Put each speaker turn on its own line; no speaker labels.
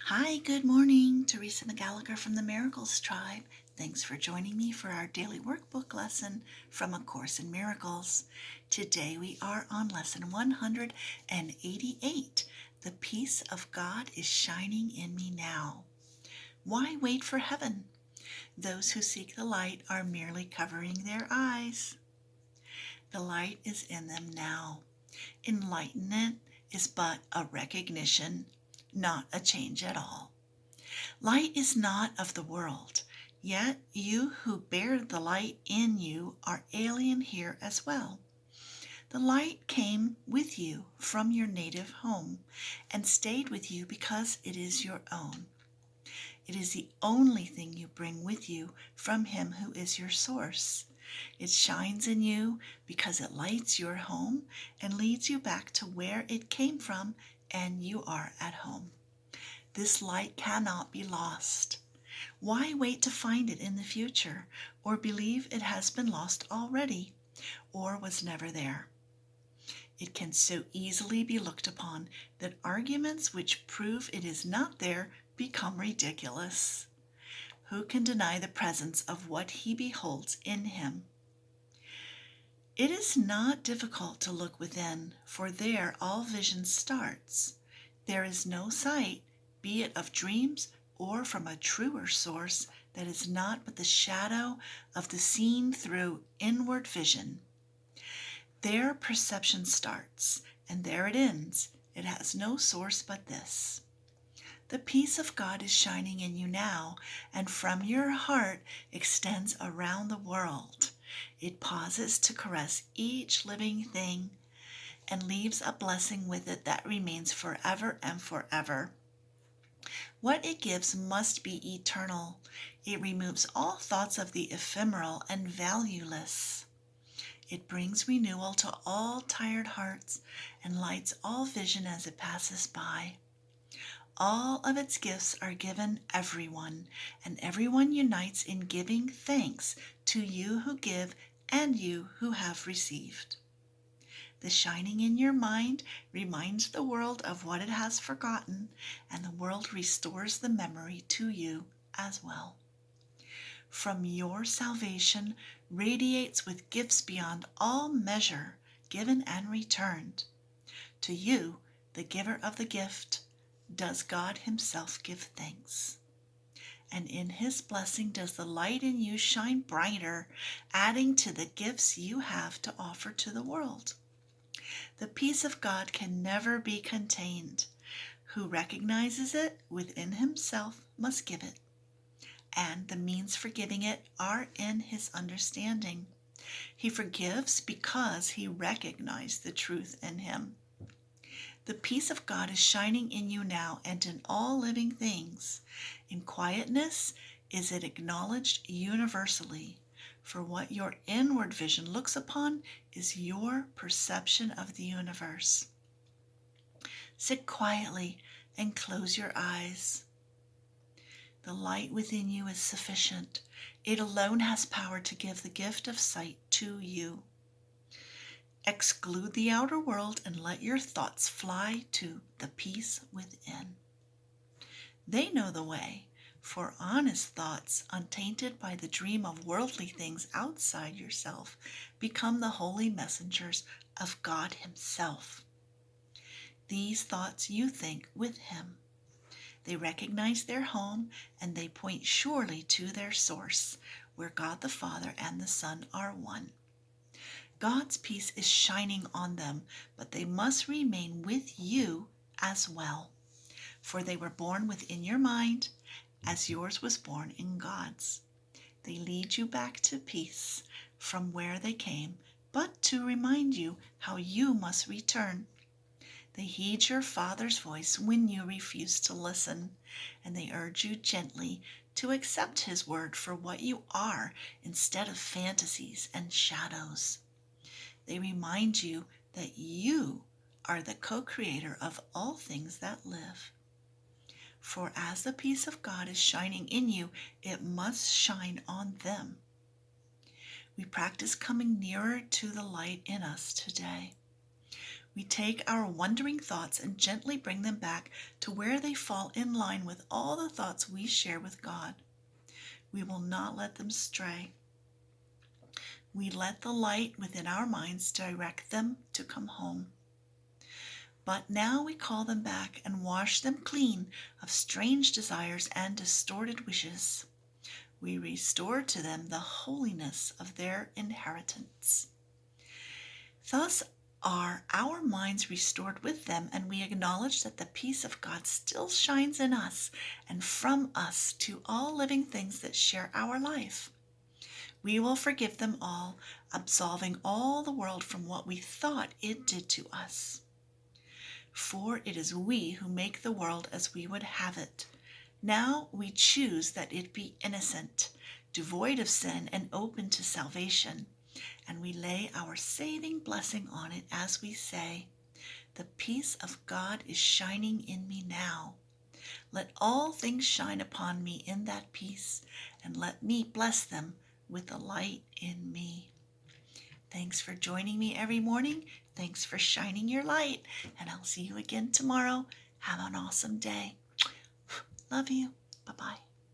Hi, good morning. Teresa McGallicher from the Miracles Tribe. Thanks for joining me for our daily workbook lesson from A Course in Miracles. Today we are on lesson 188. The peace of God is shining in me now. Why wait for heaven? Those who seek the light are merely covering their eyes. The light is in them now. Enlightenment is but a recognition, not a change at all. Light is not of the world, yet you who bear the light in you are alien here as well. The light came with you from your native home and stayed with you because it is your own. It is the only thing you bring with you from Him who is your source. It shines in you because it lights your home and leads you back to where it came from, and you are at home. This light cannot be lost. Why wait to find it in the future, or believe it has been lost already, or was never there? It can so easily be looked upon that arguments which prove it is not there become ridiculous. Who can deny the presence of what he beholds in him? It is not difficult to look within, for there all vision starts. There is no sight, be it of dreams or from a truer source, that is not but the shadow of the seen through inward vision. There perception starts, and there it ends. It has no source but this. The peace of God is shining in you now, and from your heart extends around the world. It pauses to caress each living thing and leaves a blessing with it that remains forever and forever. What it gives must be eternal. It removes all thoughts of the ephemeral and valueless. It brings renewal to all tired hearts and lights all vision as it passes by. All of its gifts are given everyone, and everyone unites in giving thanks to you who give and you who have received. The shining in your mind reminds the world of what it has forgotten, and the world restores the memory to you as well. From your salvation radiates with gifts beyond all measure, given and returned. To you, the giver of the gift, does God Himself give thanks. And in His blessing does the light in you shine brighter, adding to the gifts you have to offer to the world. The peace of God can never be contained. Who recognizes it within himself must give it, and the means for giving it are in his understanding. He forgives because he recognized the truth in him. The peace of God is shining in you now and in all living things. In quietness is it acknowledged universally. For what your inward vision looks upon is your perception of the universe. Sit quietly and close your eyes. The light within you is sufficient. It alone has power to give the gift of sight to you. Exclude the outer world and let your thoughts fly to the peace within. They know the way. For honest thoughts, untainted by the dream of worldly things outside yourself, become the holy messengers of God Himself. These thoughts you think with Him. They recognize their home, and they point surely to their source, where God the Father and the Son are one. God's peace is shining on them, but they must remain with you as well. For they were born within your mind, as yours was born in God's. They lead you back to peace from where they came, but to remind you how you must return. They heed your Father's voice when you refuse to listen, and they urge you gently to accept His word for what you are instead of fantasies and shadows. They remind you that you are the co-creator of all things that live. For as the peace of God is shining in you, it must shine on them. We practice coming nearer to the light in us today. We take our wandering thoughts and gently bring them back to where they fall in line with all the thoughts we share with God. We will not let them stray. We let the light within our minds direct them to come home. But now we call them back and wash them clean of strange desires and distorted wishes. We restore to them the holiness of their inheritance. Thus are our minds restored with them, and we acknowledge that the peace of God still shines in us and from us to all living things that share our life. We will forgive them all, absolving all the world from what we thought it did to us. For it is we who make the world as we would have it. Now we choose that it be innocent, devoid of sin, and open to salvation. And we lay our saving blessing on it as we say, "The peace of God is shining in me now. Let all things shine upon me in that peace, and let me bless them with the light in me." Thanks for joining me every morning. Thanks for shining your light, and I'll see you again tomorrow. Have an awesome day. Love you. Bye-bye.